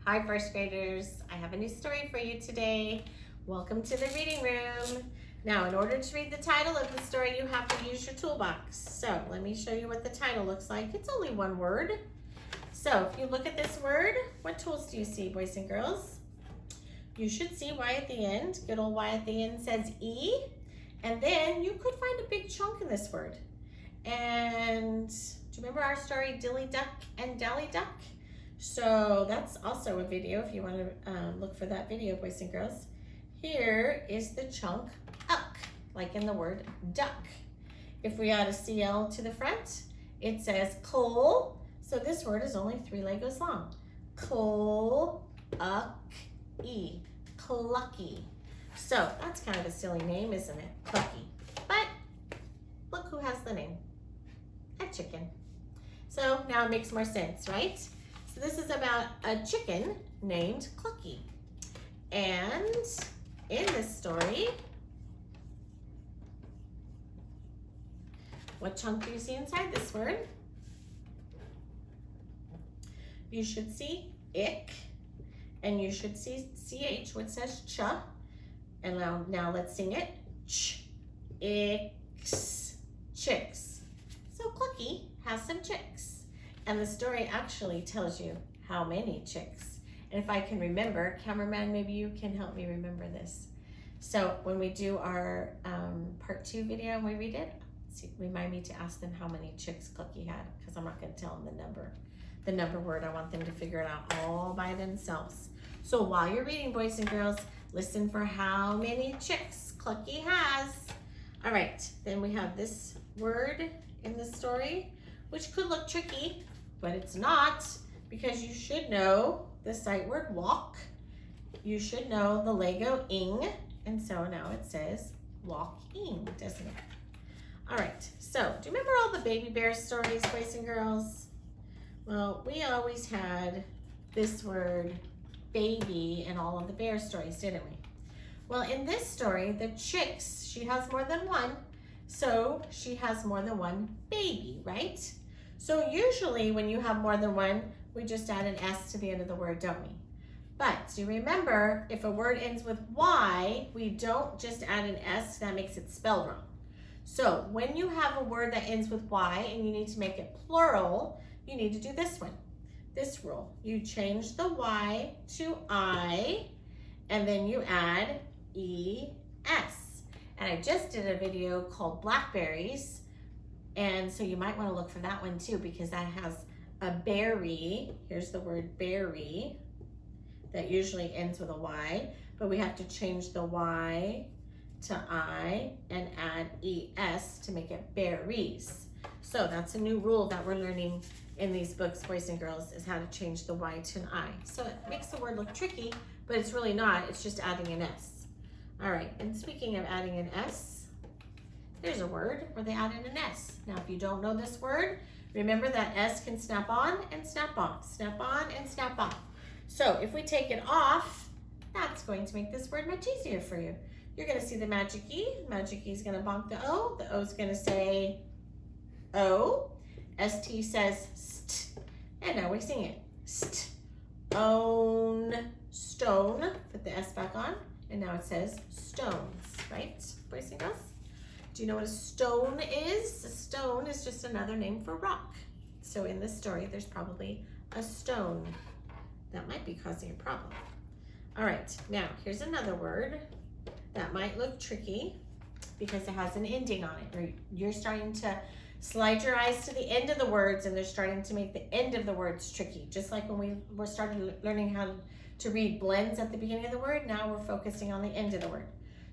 Hi first graders, I have a new story for you today. Welcome to the reading room. Now in order to read the title of the story you have to use your toolbox. So let me show you what the title looks like. It's only one word. So if you look at this word, what tools do you see, boys and girls? You should see Y at the end. Good old Y at the end says E. And then you could find a big chunk in this word. And do you remember our story Dilly Duck and Dally Duck? So that's also a video if you want to look for that video, boys and girls. Here is the chunk uck, like in the word duck. If we add a CL to the front, it says coal. So this word is only 3 Legos long. Coal, uck, E, Clucky. So that's kind of a silly name, isn't it? Clucky. But look who has the name. A chicken. So now it makes more sense, right? So this is about a chicken named Clucky. And in this story, what chunk do you see inside this word? You should see ick, and you should see CH, which says ch. And now let's sing it. Ch, icks, chicks. So Clucky has some chicks. And the story actually tells you how many chicks. And if I can remember, cameraman, maybe you can help me remember this. So when we do our part 2 video and we read it, remind me to ask them how many chicks Clucky had, because I'm not going to tell them the number word. I want them to figure it out all by themselves. So while you're reading, boys and girls, listen for how many chicks Clucky has. All right, then we have this word in the story, which could look tricky, but it's not, because you should know the sight word walk. You should know the Lego ing, and so now it says walking, doesn't it? All right, so do you remember all the baby bear stories, boys and girls? Well, we always had this word baby in all of the bear stories, didn't we? Well, in this story, the chicks, she has more than one, so she has more than one baby, right? So usually when you have more than one, we just add an S to the end of the word, don't we? But do you remember, if a word ends with Y, we don't just add an S, that makes it spelled wrong. So when you have a word that ends with Y and you need to make it plural, you need to do this one, this rule. You change the Y to I, and then you add ES. And I just did a video called Blackberries, and so you might want to look for that one too, because that has a berry. Here's the word berry that usually ends with a Y, but we have to change the Y to I and add ES to make it berries. So that's a new rule that we're learning in these books, boys and girls, is how to change the Y to an I. So it makes the word look tricky, but it's really not. It's just adding an S. All right, and speaking of adding an S, there's a word where they added an S. Now, if you don't know this word, remember that S can snap on and snap off, snap on and snap off. So if we take it off, that's going to make this word much easier for you. You're gonna see the magic E. Magic E is gonna bonk the O. The O is gonna say O. ST says st. And now we sing it. St. Own stone. Put the S back on. And now it says stones, right, boys and girls? Do you know what a stone is? A stone is just another name for rock. So in this story, there's probably a stone. That might be causing a problem. All right, now here's another word that might look tricky because it has an ending on it. Or you're starting to slide your eyes to the end of the words, and they're starting to make the end of the words tricky. Just like when we were started learning how to read blends at the beginning of the word, now we're focusing on the end of the word.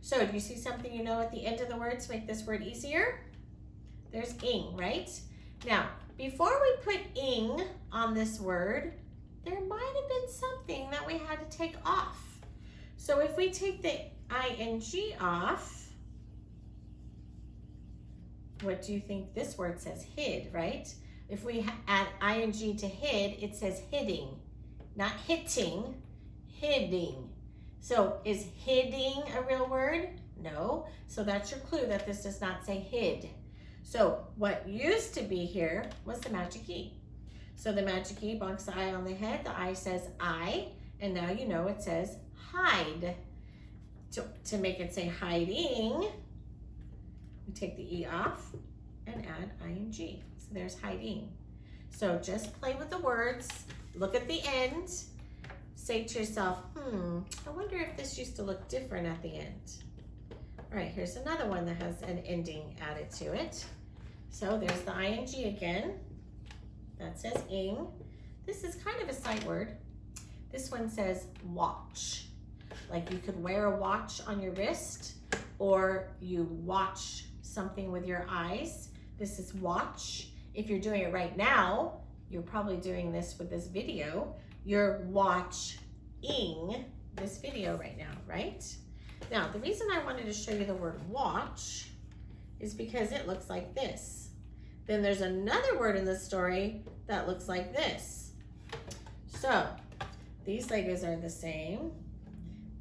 So do you see something you know at the end of the word to make this word easier? There's ing, right? Now, before we put ing on this word, there might have been something that we had to take off. So if we take the ing off, what do you think this word says? Hid, right? If we add ing to hid, it says hidding, not hitting, hidding. So is hidding a real word? No. So that's your clue that this does not say hid. So what used to be here was the magic E. So the magic E bonks the I on the head. The I says I, And now you know it says hide. To make it say hiding, we take the E off and add ing. So there's hiding. So just play with the words, look at the end, say to yourself, I wonder if this used to look different at the end. All right, here's another one that has an ending added to it. So there's the ing again. That says ing. This is kind of a sight word. This one says watch. Like you could wear a watch on your wrist, or you watch something with your eyes. This is watch. If you're doing it right now, you're probably doing this with this video. You're watching this video right now, right? Now, the reason I wanted to show you the word watch is because it looks like this. Then there's another word in the story that looks like this. So, these Legos are the same.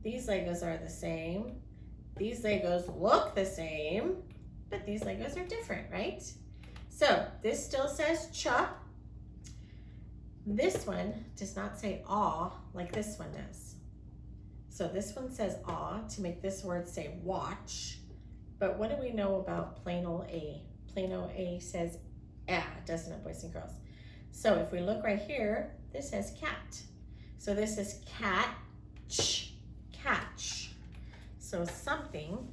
These Legos are the same. These Legos look the same, but these Legos are different, right? So this still says cha. This one does not say aw like this one does. So this one says aw to make this word say watch. But what do we know about plain old A? Plain old A says ah, doesn't it, boys and girls? So if we look right here, this says cat. So this is catch. Catch. So something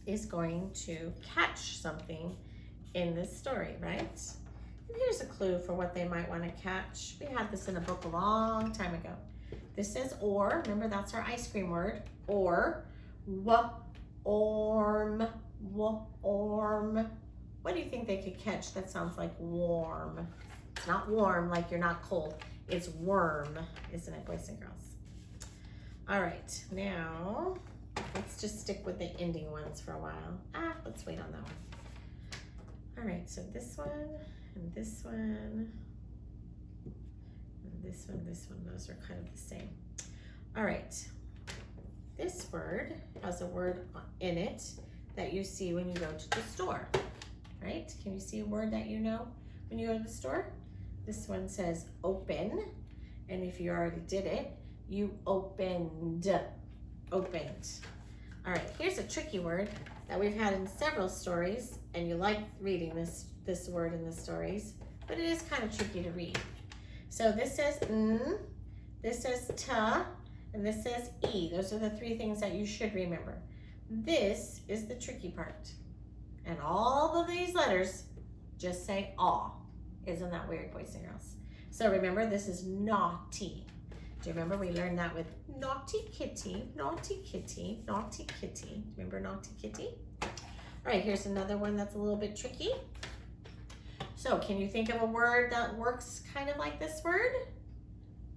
is going to catch something in this story, right? And here's a clue for what they might want to catch. We had this in a book a long time ago. This says or. Remember, that's our ice cream word. Or. Orm. What do you think they could catch that sounds like warm? It's not warm like you're not cold. It's worm, isn't it, boys and girls? All right, now let's just stick with the ending ones for a while. Let's wait on that one. All right, so this one, and this one, and this one, those are kind of the same. All right, this word has a word in it that you see when you go to the store, right? Can you see a word that you know when you go to the store? This one says open, and if you already did it, you opened. All right, here's a tricky word that we've had in several stories, and you like reading this word in the stories, but it is kind of tricky to read. So this says n, this says ta, and this says e. Those are the three things that you should remember. This is the tricky part. And all of these letters just say aw. Isn't that weird, boys and girls? So remember, this is naughty. Do you remember we learned that with naughty kitty, naughty kitty, naughty kitty? Remember naughty kitty? All right, here's another one that's a little bit tricky. So can you think of a word that works kind of like this word?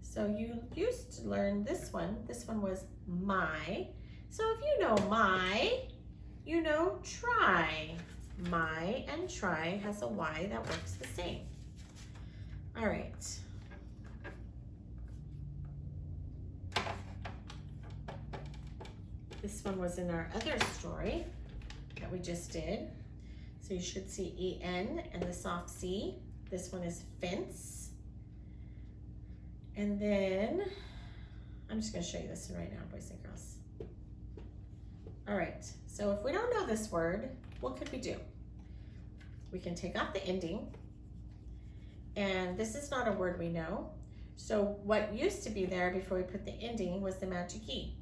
So you used to learn this one. This one was my. So if you know my, you know try. My and try has a Y that works the same. All right. This one was in our other story that we just did. So you should see EN and the soft C. This one is fence. And then, I'm just gonna show you this one right now, boys and girls. All right, so if we don't know this word, what could we do? We can take off the ending, and this is not a word we know. So what used to be there before we put the ending was the magic E.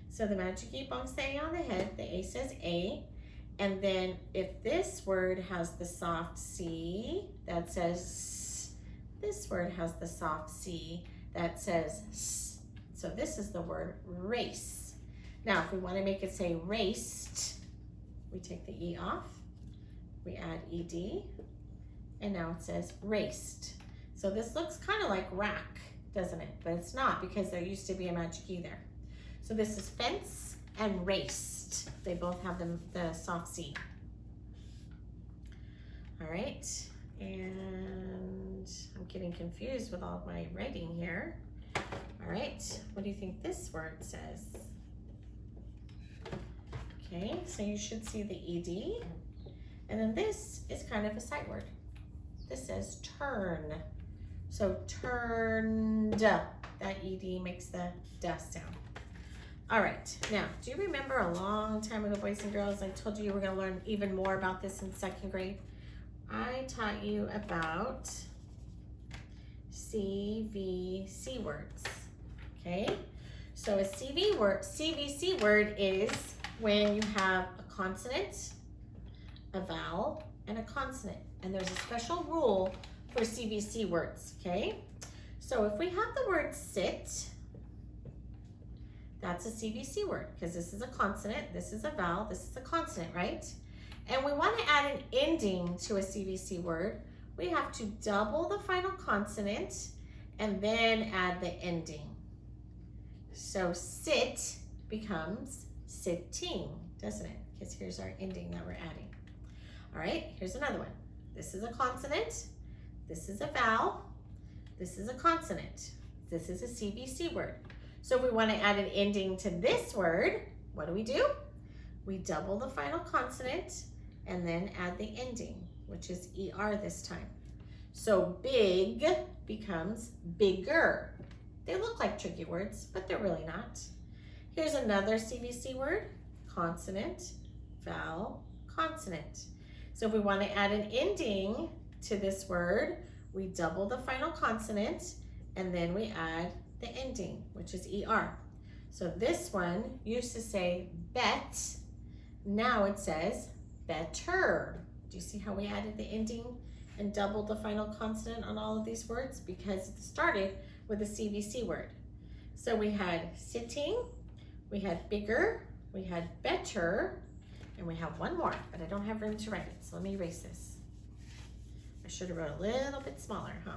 So the magic E bonks the A on the head, the A says A, and then if this word has the soft C, that says S. This word has the soft C, that says S. So this is the word race. Now, if we want to make it say raced, we take the E off, we add ED, and now it says raced. So this looks kind of like rack, doesn't it? But it's not, because there used to be a magic E there. So this is fence and raced. They both have the soft C. All right, and I'm getting confused with all my writing here. All right, what do you think this word says? Okay, so you should see the ED. And then this is kind of a sight word. This says turn. So turned. that ED makes the duh sound. All right, now, do you remember a long time ago, boys and girls, I told you were gonna learn even more about this in 2nd grade? I taught you about CVC words, okay? So a CVC word is when you have a consonant, a vowel, and a consonant. And there's a special rule for CVC words, okay? So if we have the word sit, that's a CVC word because this is a consonant, this is a vowel, this is a consonant, right? And we want to add an ending to a CVC word. We have to double the final consonant and then add the ending. So sit becomes sitting, doesn't it? Because here's our ending that we're adding. All right, here's another one. This is a consonant, this is a vowel, this is a consonant. This is a CVC word. So if we want to add an ending to this word, what do? We double the final consonant and then add the ending, which is ER this time. So big becomes bigger. They look like tricky words, but they're really not. Here's another CVC word, consonant, vowel, consonant. So if we want to add an ending to this word, we double the final consonant and then we add the ending, which is ER. So this one used to say bet, now it says better. Do you see how we added the ending and doubled the final consonant on all of these words? Because it started with a CVC word. So we had sitting, we had bigger, we had better, and we have one more, but I don't have room to write it, so let me erase this. I should have wrote a little bit smaller, huh?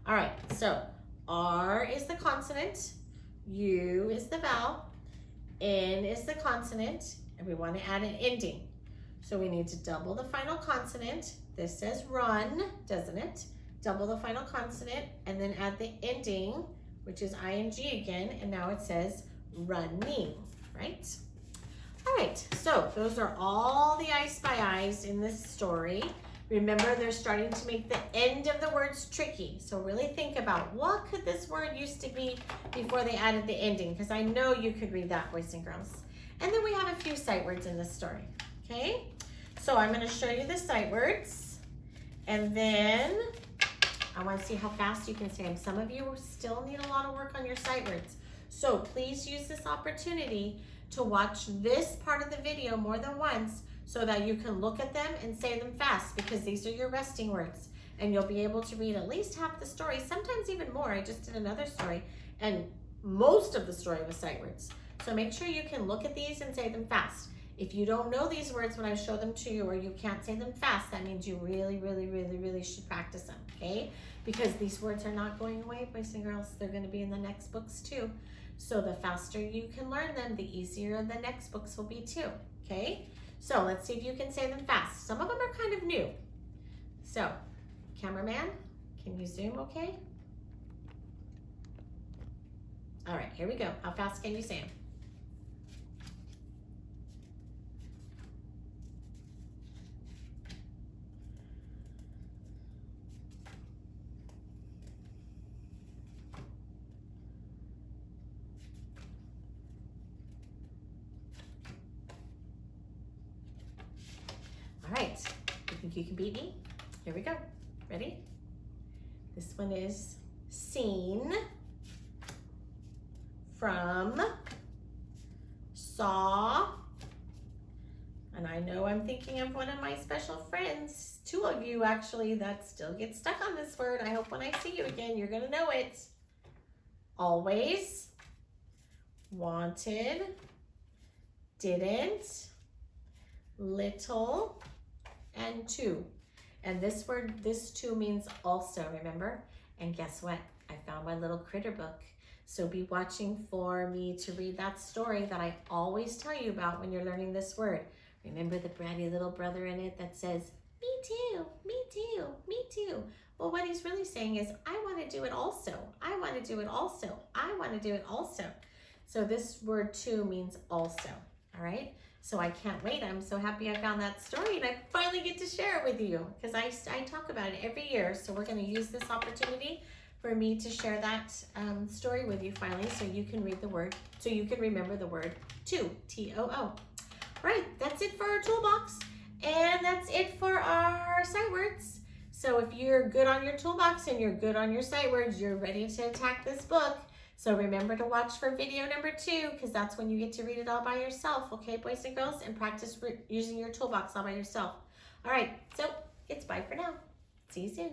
All right, so R is the consonant, U is the vowel, N is the consonant, and we want to add an ending. So we need to double the final consonant. This says run, doesn't it? Double the final consonant and then add the ending, which is ing again, and now it says running, right? All right, so those are all the I Spy Eyes in this story. Remember, they're starting to make the end of the words tricky. So really think about what could this word used to be before they added the ending, because I know you could read that, boys and girls. And then we have a few sight words in this story, okay? So I'm gonna show you the sight words, and then I wanna see how fast you can say them. Some of you still need a lot of work on your sight words. So please use this opportunity to watch this part of the video more than once so that you can look at them and say them fast, because these are your resting words and you'll be able to read at least half the story, sometimes even more. I just did another story and most of the story was sight words. So make sure you can look at these and say them fast. If you don't know these words when I show them to you, or you can't say them fast, that means you really should practice them, okay? Because these words are not going away, boys and girls. They're gonna be in the next books too. So the faster you can learn them, the easier the next books will be too, okay? So let's see if you can say them fast. Some of them are kind of new. So, cameraman, can you zoom okay? All right, here we go. How fast can you say them? All right, you think you can beat me? Here we go. Ready? This one is seen, from, saw, and I know I'm thinking of one of my special friends, 2 of you actually, that still get stuck on this word. I hope when I see you again, you're gonna know it. Always, wanted, didn't, little, and to. And this word, this to, means also, remember? And guess what? I found my little critter book. So be watching for me to read that story that I always tell you about when you're learning this word. Remember the bratty little brother in it that says, me too, me too, me too. Well, what he's really saying is, I want to do it also. I want to do it also. I want to do it also. So this word to means also, all right? So I can't wait. I'm so happy I found that story and I finally get to share it with you, because I talk about it every year. So we're going to use this opportunity for for me to share that story with you finally, so you can read the word, so you can remember the word too, T-O-O. Right, that's it for our toolbox, and that's it for our sight words. So if you're good on your toolbox and you're good on your sight words, you're ready to attack this book. So remember to watch for video number 2, because that's when you get to read it all by yourself, okay, boys and girls, and practice using your toolbox all by yourself. All right, so it's bye for now. See you soon.